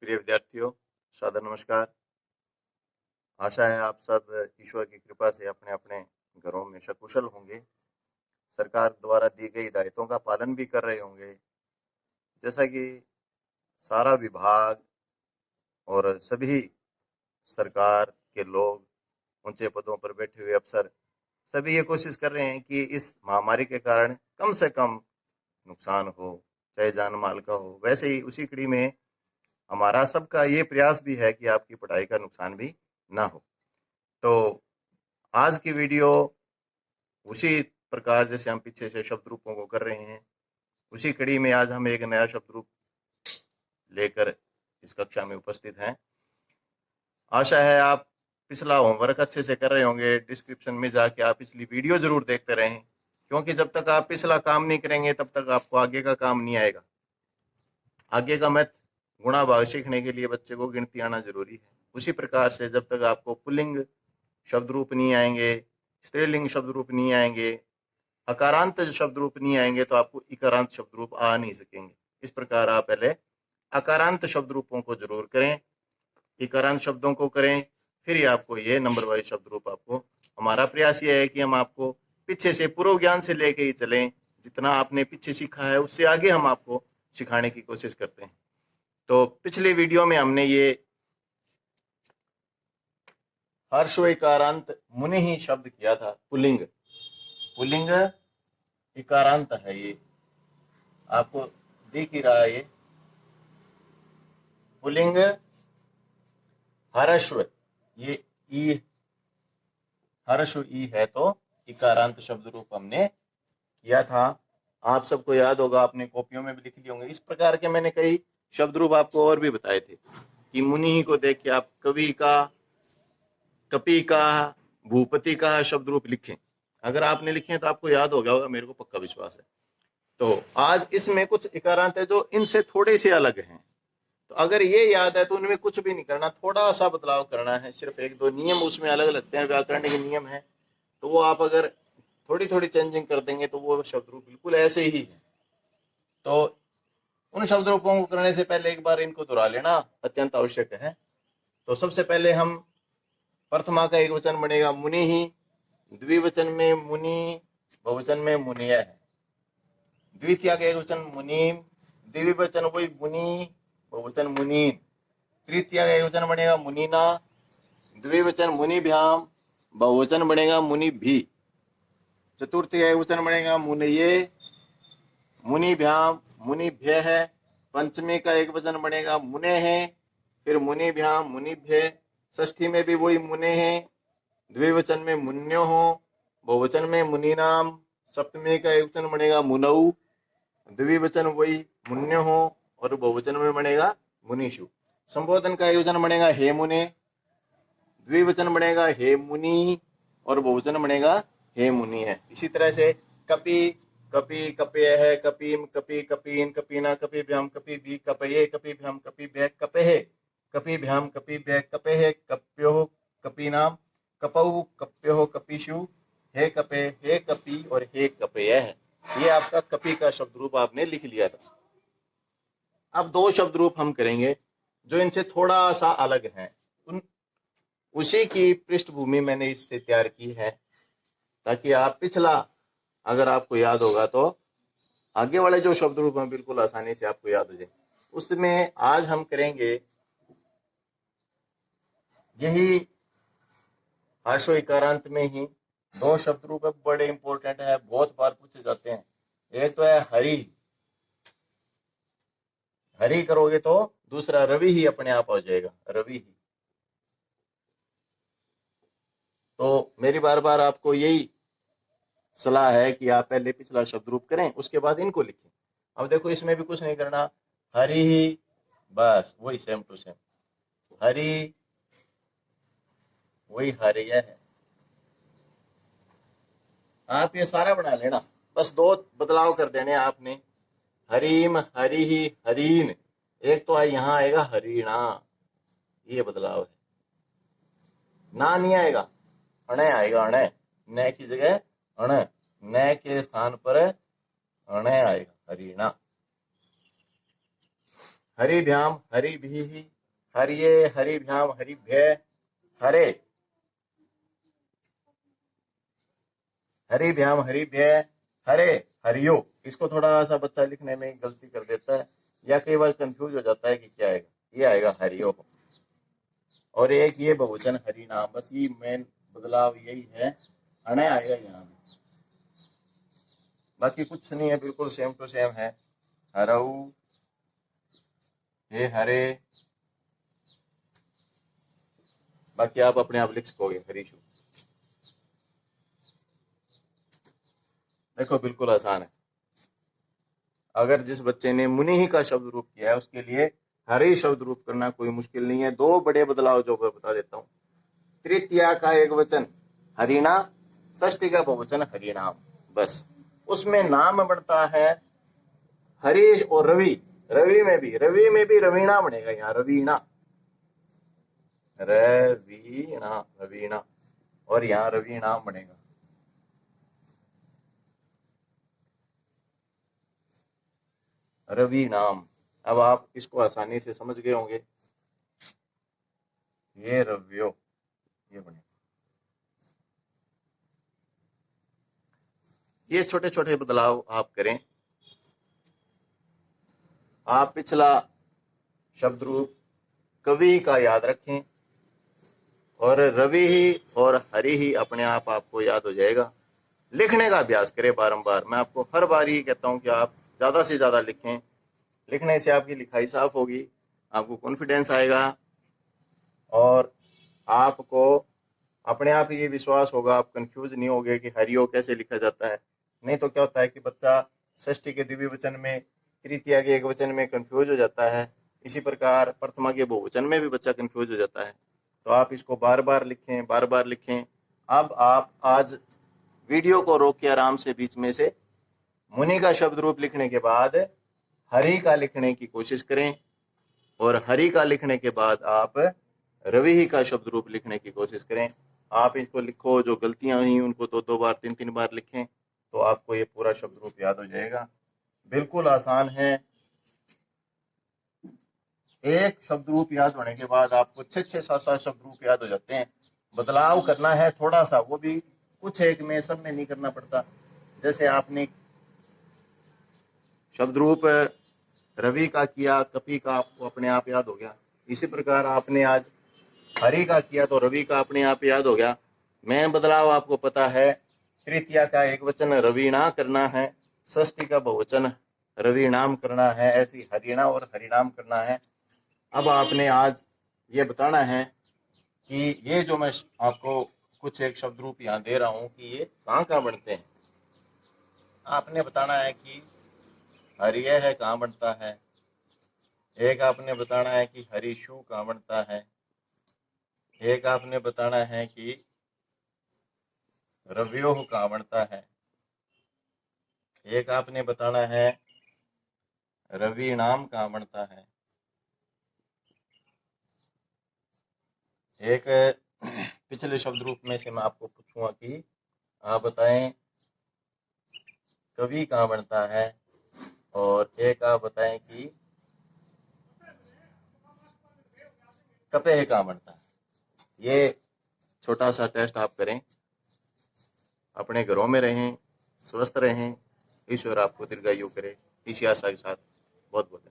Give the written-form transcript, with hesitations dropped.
प्रिय विद्यार्थियों, सादर नमस्कार। आशा है आप सब ईश्वर की कृपा से अपने अपने घरों में सकुशल होंगे, सरकार द्वारा दी गई हिदायतों का पालन भी कर रहे होंगे। जैसा कि सारा विभाग और सभी सरकार के लोग, ऊंचे पदों पर बैठे हुए अफसर, सभी ये कोशिश कर रहे हैं कि इस महामारी के कारण कम से कम नुकसान हो, चाहे जान माल का हो। वैसे ही उसी कड़ी में हमारा सबका ये प्रयास भी है कि आपकी पढ़ाई का नुकसान भी ना हो। तो आज की वीडियो उसी प्रकार जैसे हम पीछे से शब्द रूपों को कर रहे हैं, उसी कड़ी में आज हम एक नया शब्द रूप लेकर इस कक्षा में उपस्थित हैं। आशा है आप पिछला होमवर्क अच्छे से कर रहे होंगे। डिस्क्रिप्शन में जाके आप पिछली वीडियो जरूर देखते रहें, क्योंकि जब तक आप पिछला काम नहीं करेंगे तब तक आपको आगे का काम नहीं आएगा। आगे का मैथ गुणा भाग सीखने के लिए बच्चे को गिनती आना जरूरी है। उसी प्रकार से जब तक आपको पुल्लिंग शब्द रूप नहीं आएंगे, स्त्रीलिंग शब्द रूप नहीं आएंगे, अकारांत शब्द रूप नहीं आएंगे, तो आपको इकारांत शब्द रूप आ नहीं सकेंगे। इस प्रकार आप पहले अकारांत शब्द रूपों को जरूर करें, इकारांत शब्दों को करें, फिर ही आपको ये नंबर वाइज शब्द रूप आपको। हमारा प्रयास ये है कि हम आपको पीछे से पूर्व ज्ञान से लेके ही चलें। जितना आपने पीछे सीखा है उससे आगे हम आपको सिखाने की कोशिश करते हैं। तो पिछली वीडियो में हमने ये हर्ष व इकारांत मुनि ही शब्द किया था। पुल्लिंग, पुल्लिंग इकारांत है, ये आपको दिख ही रहा है। ये पुल्लिंग हर्षव, ये ई हर्षव ई है, तो इकारांत शब्द रूप हमने किया था। आप सबको याद होगा, आपने कॉपियों में भी लिख लिए होंगे। इस प्रकार के मैंने कई शब्द रूप आपको और भी बताए थे कि मुनि ही को देख के आप कवि का, कपि का, भूपति का शब्द रूप लिखें। अगर आपने लिखे हैं तो आपको याद हो गया होगा, मेरे को पक्का विश्वास है। तो आज इसमें कुछ इकारांत है जो इनसे थोड़े से अलग हैं। तो अगर ये याद है तो उनमें कुछ भी नहीं करना, थोड़ा सा बदलाव करना है। सिर्फ एक दो नियम उसमें अलग लगते हैं, व्याकरण के नियम है, तो वो आप अगर थोड़ी थोड़ी चेंजिंग कर देंगे तो वो शब्द रूप बिल्कुल ऐसे ही है। तो उन शब्द रूपों को करने से पहले एक बार इनको दोहरा लेना अत्यंत आवश्यक है। तो सबसे पहले हम प्रथमा का एक वचन बनेगा मुनि ही, द्विवचन में मुनि, बहुवचन में मुनिय है। द्वितीय का एक वचन मुनीम, द्विवचन वही मुनि, बहुवचन मुनीन। तृतीय का एक वचन बनेगा मुनीना, द्विवचन मुनिभ्याम, बहुवचन बनेगा मुनिभि। चतुर्थ का एक वचन बनेगा मुनये, मुनिभ्याम मुनिभ्य है। पंचमी का एक वचन बनेगा मुने है, फिर मुनिभ्याम मुनिभ्य। षष्ठी में भी वही मुने है, द्विवचन में मुन्यो हो, बहुवचन में मुनिनाम। सप्तमी का एक वचन बनेगा मुनऊ, द्विवचन वही मुन्यो हो और बहुवचन में बनेगा मुनिषु। संबोधन का एक वचन बनेगा हे मुने, द्विवचन बनेगा हे मुनि और बहुवचन बनेगा हे मुनि है। इसी तरह से कपि, कपि कपय है, कपिम कपि कपीन, कपीना कपिभ्याम कपिभि, कपये कपिभ्याम कपिभ्य, कपेहे कपिभ्याम कपिभ्य, कपेहे कप्यो कपीनाम, कपौ कप्यो कपिषु, हे कपे हे कपि और हे कपय है। ये आपका कपि का शब्द रूप आपने लिख लिया था। अब दो शब्द रूप हम करेंगे जो इनसे थोड़ा सा अलग हैं। उसी की पृष्ठभूमि मैंने इससे तैयार की है, ताकि आप पिछला अगर आपको याद होगा तो आगे वाले जो शब्द रूप हैं बिल्कुल आसानी से आपको याद हो जाए। उसमें आज हम करेंगे यही हर्ष इकारांत में ही दो शब्द रूप है, बड़े इंपॉर्टेंट है, बहुत बार पूछे जाते हैं। एक तो है हरि, हरि करोगे तो दूसरा रवि ही अपने आप हो जाएगा, रवि ही। तो मेरी बार बार आपको यही सलाह है कि आप पहले पिछला शब्द रूप करें, उसके बाद इनको लिखें। अब देखो इसमें भी कुछ नहीं करना, हरि ही, बस वही सेम टू सेम, हरि वही हरिय है। आप ये सारा बना लेना, बस दो बदलाव कर देने आपने। हरीम हरि ही हरीन, एक तो यहां आएगा हरिणा, ये बदलाव है। ना नहीं आएगा, अणे आएगा, अणे, न की जगह अण, न के स्थान पर अणे आएगा, हरिणा। हरिभ्याम हरि भी ही, हरिये हरिभ्याम हरिभ्य हरे, हरिभ्याम हरिभ्य हरे हरियो। इसको थोड़ा सा बच्चा लिखने में गलती कर देता है या कई बार कंफ्यूज हो जाता है कि क्या आएगा, ये आएगा हरियो। और एक ये बहुवचन हरि नाम, बस ये मेन बदलाव यही है, अणे आएगा यहाँ में, बाकी कुछ नहीं है, बिल्कुल सेम टू सेम है। हरऊ, हे हरे, बाकी आप अपने आप लिख सकोगे हरीशु। देखो बिल्कुल आसान है। अगर जिस बच्चे ने मुनि ही का शब्द रूप किया है उसके लिए हरि शब्द रूप करना कोई मुश्किल नहीं है। दो बड़े बदलाव जो मैं बता देता हूं। तृतीया का एक वचन हरिणा, षष्ठी का बहुवचन हरिणाम, बस उसमें नाम बढ़ता है हरीश और रवि। रवि में भी रवीणा बनेगा, यहाँ रवीणा, रवीणा रवीणा, और यहाँ रवीणाम बनेगा। रवि नाम। अब आप इसको आसानी से समझ गए होंगे, ये रव्यो, ये बने। ये छोटे छोटे बदलाव आप करें। आप पिछला शब्द रूप कवि का याद रखें और रवि ही और हरि ही अपने आप आपको याद हो जाएगा। लिखने का अभ्यास करें बारंबार। मैं आपको हर बार ही कहता हूं कि आप ज्यादा से ज्यादा लिखें। लिखने से आपकी लिखाई साफ होगी, आपको कॉन्फिडेंस आएगा और आपको अपने आप ही ये विश्वास होगा, आप कंफ्यूज नहीं होगे कि हरियो कैसे लिखा जाता है। नहीं तो क्या होता है कि बच्चा षष्ठी के द्विवचन में, तृतीया के एक वचन में कंफ्यूज हो जाता है, इसी प्रकार प्रथमा के बहुवचन में भी बच्चा कंफ्यूज हो जाता है। तो आप इसको बार बार लिखें, बार बार लिखें। अब आप आज वीडियो को रोक के आराम से बीच में से मुनि का शब्द रूप लिखने के बाद हरि का लिखने की कोशिश करें और हरि का लिखने के बाद आप रवि ही का शब्द रूप लिखने की कोशिश करें। आप इसको लिखो, जो गलतियां हुई उनको दो दो बार, तीन तीन बार लिखें, तो आपको ये पूरा शब्द रूप याद हो जाएगा। बिल्कुल आसान है। एक शब्द रूप याद होने के बाद आपको 6-6 7 7 शब्द रूप याद हो जाते हैं। बदलाव करना है थोड़ा सा, वो भी कुछ एक में, सब में नहीं करना पड़ता। जैसे आपने शब्द रूप रवि का किया, कपि का आपको अपने आप याद हो गया। इसी प्रकार आपने आज हरि का किया तो रवि का अपने आप याद हो गया। मेन बदलाव आपको पता है, तृतीया का एक वचन रवीणा करना है, षष्ठी का बहुवचन रवीणाम करना है, ऐसी हरिणा और हरिणाम करना है। अब आपने आज ये बताना है कि ये जो मैं आपको कुछ एक शब्द रूप यहाँ दे रहा हूँ कि ये कहाँ कहाँ बनते हैं। आपने बताना है कि हरिय है कहाँ बनता है, एक आपने बताना है कि हरिशु कहाँ बनता है, एक आपने बताना है कि रव्योह कहाँ बनता है, एक आपने बताना है रवीणाम कहाँ बनता है, एक पिछले शब्द रूप में से मैं आपको पूछूंगा कि आप बताएं कवि कहाँ बनता है, और एक आप बताएं कि कपेह कहाँ बनता है। ये छोटा सा टेस्ट आप करें, अपने घरों में रहें, स्वस्थ रहें, ईश्वर आपको दीर्घायु करे, इसी आशा के साथ बहुत बहुत